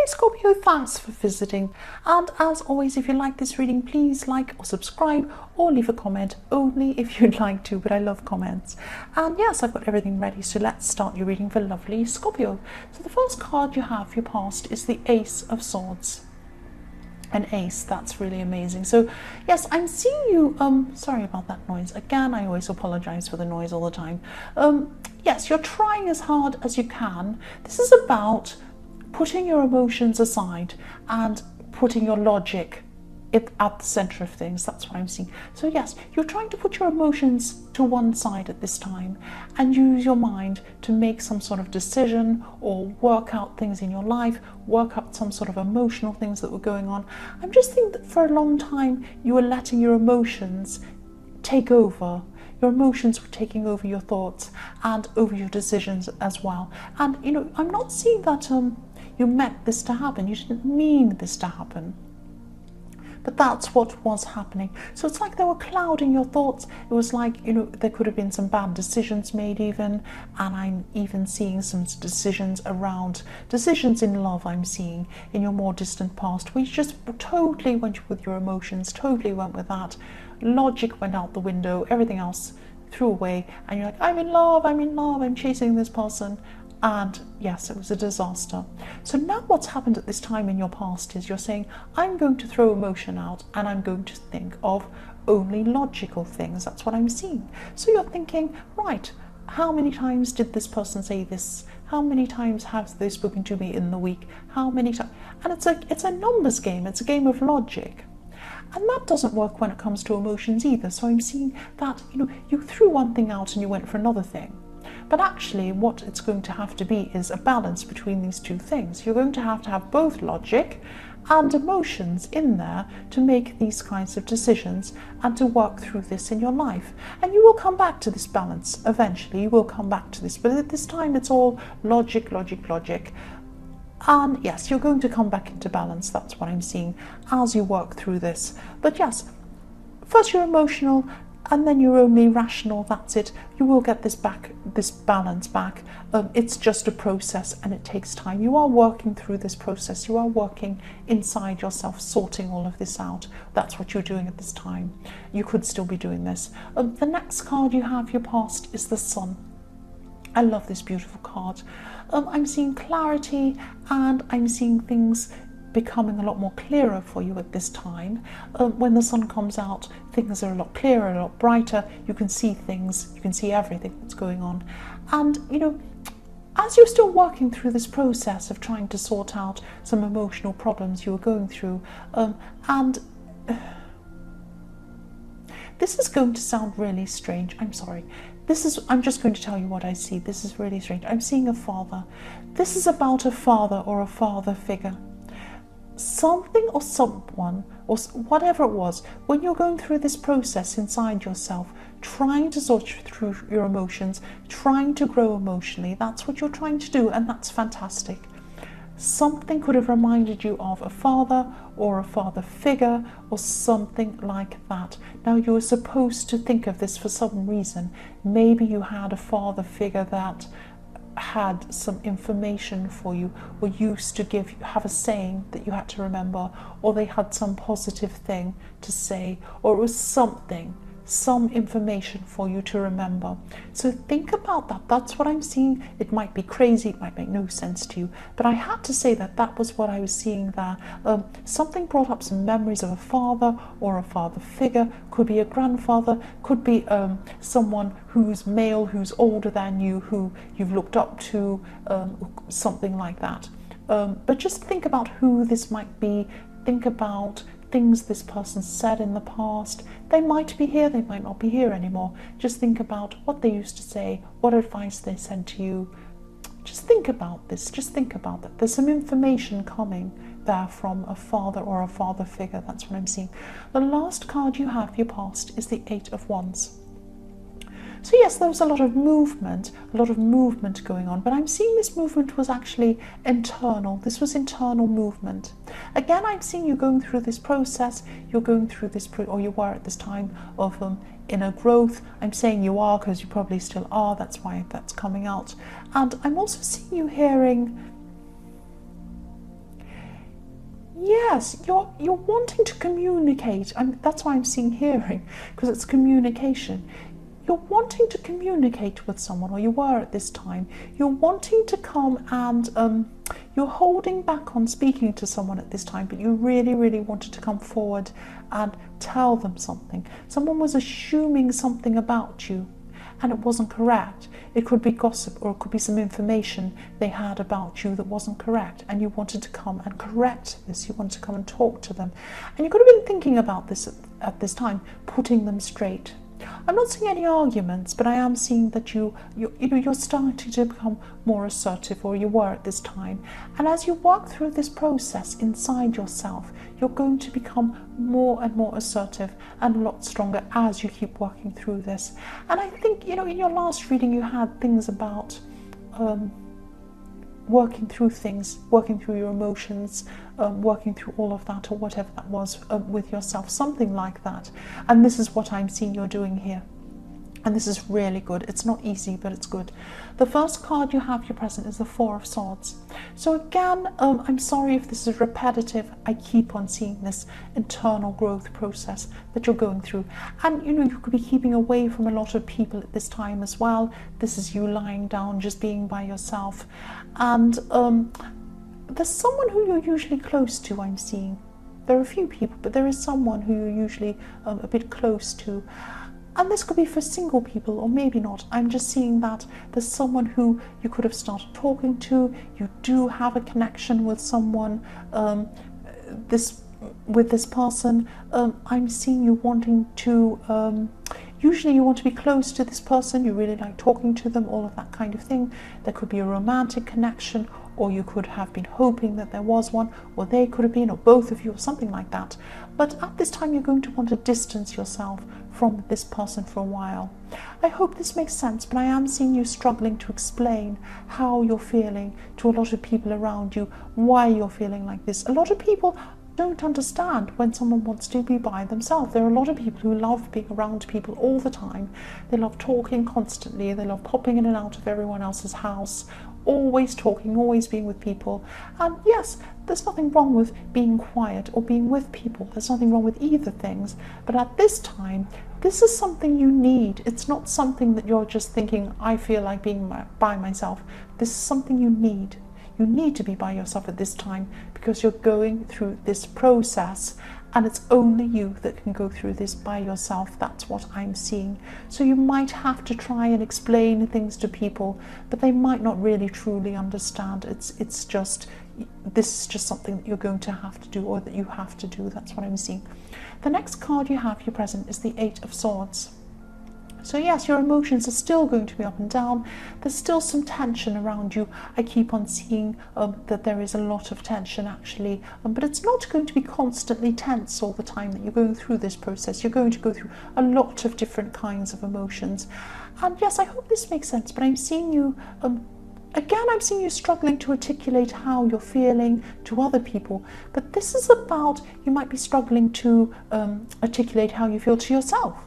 Scorpio, thanks for visiting, and as always, if you like this reading, please like or subscribe or leave a comment, only if you'd like to, but I love comments. And yes, I've got everything ready, so let's start your reading for lovely Scorpio. So the first card you have for your past is the Ace of Swords. An ace, that's really amazing. So yes, I'm seeing you, sorry about that noise. Again, I always apologize for the noise all the time. Yes, you're trying as hard as you can. This is about putting your emotions aside and putting your logic at the center of things. That's what I'm seeing. So yes, you're trying to put your emotions to one side at this time and use your mind to make some sort of decision or work out things in your life, work out some sort of emotional things that were going on. I'm just thinking that for a long time you were letting your emotions take over. Your emotions were taking over your thoughts and over your decisions as well. And you know, I'm not seeing that you meant this to happen. You didn't mean this to happen. But that's what was happening. So it's like they were clouding your thoughts. It was like, you know, there could have been some bad decisions made even, and I'm even seeing some decisions in love. I'm seeing in your more distant past where you just totally went with your emotions, totally went with that. Logic went out the window, everything else threw away, and you're like, I'm in love, I'm chasing this person. And yes, it was a disaster. So now what's happened at this time in your past is you're saying, I'm going to throw emotion out and I'm going to think of only logical things. That's what I'm seeing. So you're thinking, right, how many times did this person say this? How many times have they spoken to me in the week? How many times? And it's a numbers game. It's a game of logic. And that doesn't work when it comes to emotions either. So I'm seeing that, you know, you threw one thing out and you went for another thing. But actually what it's going to have to be is a balance between these two things. You're going to have both logic and emotions in there to make these kinds of decisions and to work through this in your life. And you will come back to this balance eventually. You will come back to this. But at this time it's all logic. And yes, you're going to come back into balance. That's what I'm seeing as you work through this. But yes, first you're emotional, and then you're only rational. That's it. You will get this balance back. It's just a process and it takes time. You are working through this process. You are working inside yourself, sorting all of this out. That's what you're doing at this time. You could still be doing this. The next card you have, your past, is the Sun. I love this beautiful card. I'm seeing clarity and I'm seeing things becoming a lot more clearer for you at this time. When the sun comes out, things are a lot clearer, a lot brighter. You can see things, you can see everything that's going on. And you know, as you're still working through this process of trying to sort out some emotional problems you were going through, this is going to sound really strange. I'm sorry. I'm just going to tell you what I see. This is really strange. I'm seeing a father. This is about a father or a father figure. Something or someone or whatever it was, when you're going through this process inside yourself, trying to sort through your emotions, trying to grow emotionally, that's what you're trying to do, and that's fantastic. Something could have reminded you of a father or a father figure or something like that. Now you were supposed to think of this for some reason. Maybe you had a father figure that had some information for you, or used to have a saying that you had to remember, or they had some positive thing to say, or it was some information for you to remember. So think about that. That's what I'm seeing. It might be crazy, it might make no sense to you, but I had to say that was what I was seeing there. Something brought up some memories of a father or a father figure. Could be a grandfather, could be someone who's male, who's older than you, who you've looked up to, something like that. But just think about who this might be. Think about things this person said in the past. They might be here, they might not be here anymore. Just think about what they used to say, what advice they said to you. Just think about this, just think about that. There's some information coming there from a father or a father figure. That's what I'm seeing. The last card you have, your past, is the Eight of Wands. So yes, there was a lot of movement going on, but I'm seeing this movement was actually internal. This was internal movement. Again, I'm seeing you going through this process. You're going through this, or you were at this time of inner growth. I'm saying you are because you probably still are. That's why that's coming out. And I'm also seeing you hearing yes, you're wanting to communicate. That's why I'm seeing hearing, because it's communication. You're wanting to communicate with someone, or you were at this time. You're wanting to come and you're holding back on speaking to someone at this time, but you really, really wanted to come forward and tell them something. Someone was assuming something about you, and it wasn't correct. It could be gossip, or it could be some information they had about you that wasn't correct, and you wanted to come and correct this. You wanted to come and talk to them, and you could have been thinking about this at this time, putting them straight. I'm not seeing any arguments, but I am seeing that you're starting to become more assertive, or you were at this time. And as you work through this process inside yourself, you're going to become more and more assertive and a lot stronger as you keep working through this. And I think, in your last reading, you had things about working through things, working through your emotions, working through all of that, or whatever that was with yourself, something like that. And this is what I'm seeing you're doing here. And this is really good. It's not easy, but it's good. The first card you have, your present, is the Four of Swords. So again, I'm sorry if this is repetitive. I keep on seeing this internal growth process that you're going through. And, you could be keeping away from a lot of people at this time as well. This is you lying down, just being by yourself. And there's someone who you're usually close to, I'm seeing. There are a few people, but there is someone who you're usually a bit close to. And this could be for single people, or maybe not. I'm just seeing that there's someone who you could have started talking to. You do have a connection with someone, with this person. I'm seeing you wanting to, usually you want to be close to this person. You really like talking to them, all of that kind of thing. There could be a romantic connection, or you could have been hoping that there was one, or they could have been, or both of you, or something like that. But at this time, you're going to want to distance yourself from this person for a while. I hope this makes sense, but I am seeing you struggling to explain how you're feeling to a lot of people around you, why you're feeling like this. A lot of people don't understand when someone wants to be by themselves. There are a lot of people who love being around people all the time. They love talking constantly. They love popping in and out of everyone else's house, always talking, always being with people. And yes, there's nothing wrong with being quiet or being with people. There's nothing wrong with either things. But at this time, this is something you need. It's not something that you're just thinking, I feel like being by myself. This is something you need. You need to be by yourself at this time, because you're going through this process, and it's only you that can go through this by yourself. That's what I'm seeing. So you might have to try and explain things to people, but they might not really truly understand. It's just, this is just something that you're going to have to do, or that you have to do. That's what I'm seeing. The next card you have, your present, is the Eight of Swords. So yes, your emotions are still going to be up and down. There's still some tension around you. I keep on seeing that there is a lot of tension actually, but it's not going to be constantly tense all the time that you're going through this process. You're going to go through a lot of different kinds of emotions. And yes, I hope this makes sense, but I'm seeing you, again, I'm seeing you struggling to articulate how you're feeling to other people. But this is about, you might be struggling to articulate how you feel to yourself.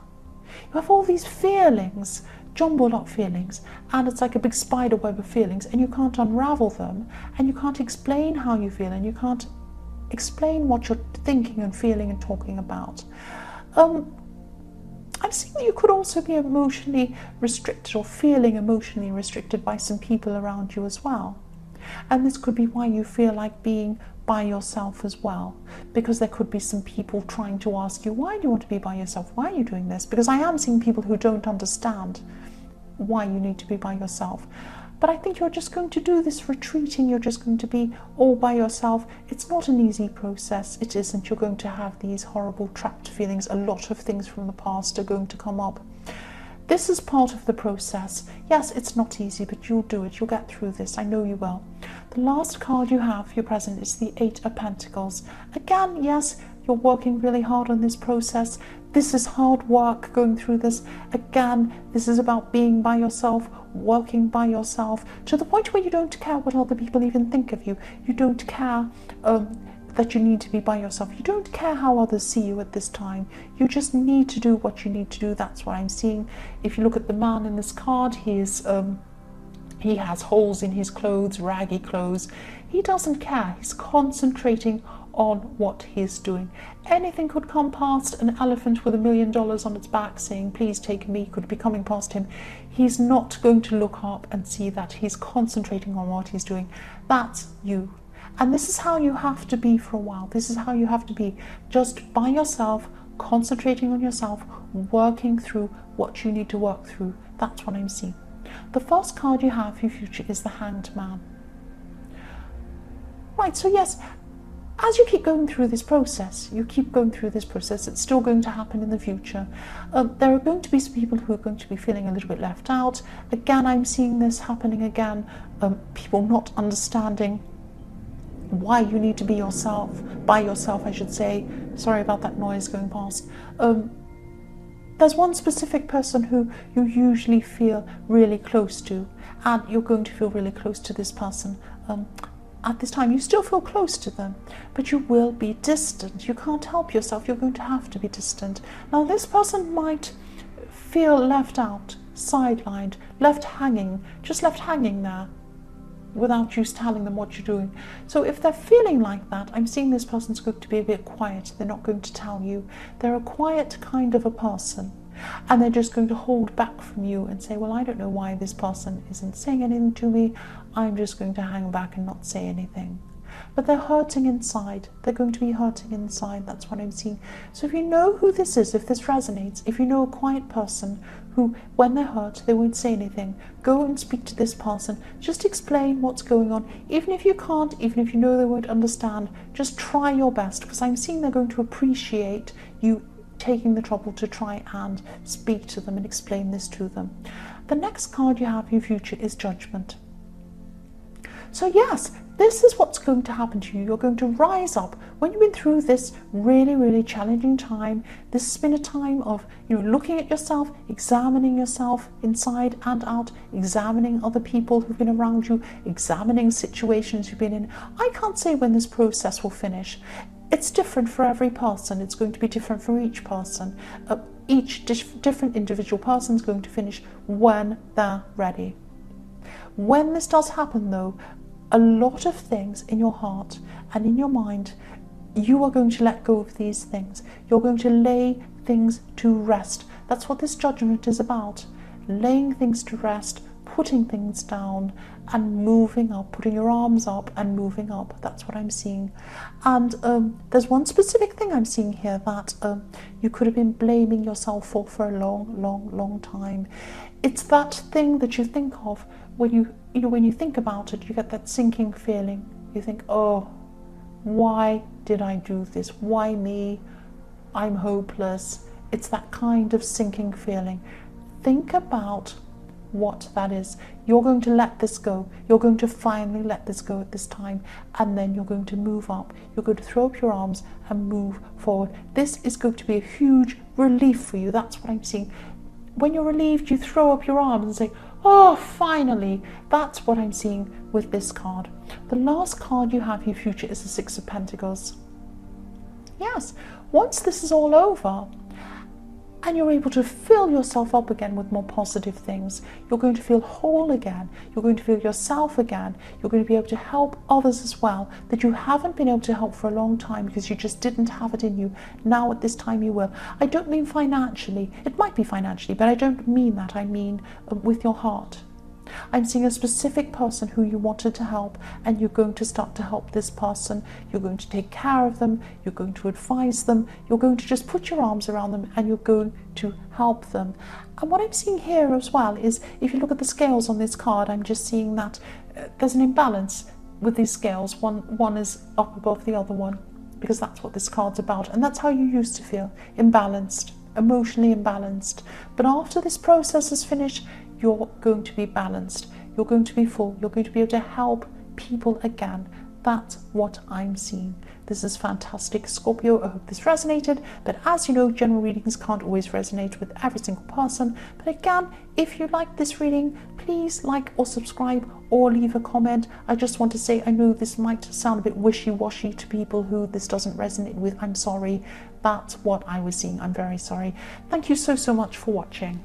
You have all these feelings, jumbled up feelings, and it's like a big spider web of feelings, and you can't unravel them, and you can't explain how you feel, and you can't explain what you're thinking and feeling and talking about. I'm seeing that you could also be emotionally restricted, or feeling emotionally restricted by some people around you as well. And this could be why you feel like being by yourself as well, because there could be some people trying to ask you, why do you want to be by yourself? Why are you doing this? Because I am seeing people who don't understand why you need to be by yourself. But I think you're just going to do this retreating. You're just going to be all by yourself. It's not an easy process. It isn't. You're going to have these horrible trapped feelings. A lot of things from the past are going to come up. This is part of the process. Yes, it's not easy, but you'll do it. You'll get through this. I know you will. The last card you have, your present, is the Eight of Pentacles. Again, yes, you're working really hard on this process. This is hard work going through this. Again, this is about being by yourself, working by yourself, to the point where you don't care what other people even think of you. You don't care that you need to be by yourself. You don't care how others see you at this time. You just need to do what you need to do. That's what I'm seeing. If you look at the man in this card, he has holes in his clothes, raggy clothes. He doesn't care. He's concentrating on what he's doing. Anything could come past. An elephant with $1 million on its back saying, please take me, could be coming past him. He's not going to look up and see that. He's concentrating on what he's doing. That's you. And this is how you have to be for a while. This is how you have to be, just by yourself, concentrating on yourself, working through what you need to work through. That's what I'm seeing. The first card you have for your future is the Hanged Man. Right, so yes, as you keep going through this process, it's still going to happen in the future. There are going to be some people who are going to be feeling a little bit left out. Again, I'm seeing this happening again. People not understanding why you need to be yourself, by yourself, I should say. Sorry about that noise going past. There's one specific person who you usually feel really close to, and you're going to feel really close to this person. At this time, you still feel close to them, but you will be distant. You can't help yourself. You're going to have to be distant. Now, this person might feel left out, sidelined, left hanging there, without you telling them what you're doing. So if they're feeling like that, I'm seeing this person's going to be a bit quiet. They're not going to tell you. They're a quiet kind of a person, and they're just going to hold back from you and say, well, I don't know why this person isn't saying anything to me. I'm just going to hang back and not say anything. But they're hurting inside. They're going to be hurting inside. That's what I'm seeing. So if you know who this is, if this resonates, if you know a quiet person who, when they're hurt, they won't say anything, go and speak to this person. Just explain what's going on. Even if you can't, even if you know they won't understand, just try your best, because I'm seeing they're going to appreciate you taking the trouble to try and speak to them and explain this to them. The next card you have in your future is Judgment. So yes, this is what's going to happen to you. You're going to rise up. When you've been through this really, really challenging time, this has been a time of looking at yourself, examining yourself inside and out, examining other people who've been around you, examining situations you've been in. I can't say when this process will finish. It's different for every person. It's going to be different for each person. Each different individual person is going to finish when they're ready. When this does happen, though, a lot of things in your heart and in your mind, you are going to let go of these things. You're going to lay things to rest. That's what this Judgment is about. Laying things to rest, putting things down and moving up, putting your arms up and moving up. That's what I'm seeing. And there's one specific thing I'm seeing here that you could have been blaming yourself for a long time. It's that thing that you think of when you think about it. You get that sinking feeling. You think, oh, why did I do this? Why me? I'm hopeless. It's that kind of sinking feeling. Think about what that is. You're going to let this go. You're going to finally let this go at this time, and then you're going to move up. You're going to throw up your arms and move forward. This is going to be a huge relief for you. That's what I'm seeing. When you're relieved, you throw up your arms and say, oh, finally. That's what I'm seeing with this card. The last card you have in your future is the Six of Pentacles. Yes, once this is all over, and you're able to fill yourself up again with more positive things, you're going to feel whole again. You're going to feel yourself again. You're going to be able to help others as well that you haven't been able to help for a long time because you just didn't have it in you. Now at this time you will. I don't mean financially. It might be financially, but I don't mean that. I mean with your heart. I'm seeing a specific person who you wanted to help, and you're going to start to help this person. You're going to take care of them. You're going to advise them. You're going to just put your arms around them and you're going to help them. And what I'm seeing here as well is, if you look at the scales on this card, I'm just seeing that there's an imbalance with these scales. One is up above the other one, because that's what this card's about. And that's how you used to feel, imbalanced, emotionally imbalanced. But after this process is finished, you're going to be balanced. You're going to be full. You're going to be able to help people again. That's what I'm seeing. This is fantastic, Scorpio. I hope this resonated. But as you know, general readings can't always resonate with every single person. But again, if you like this reading, please like or subscribe or leave a comment. I just want to say, I know this might sound a bit wishy-washy to people who this doesn't resonate with. I'm sorry. That's what I was seeing. I'm very sorry. Thank you so much for watching.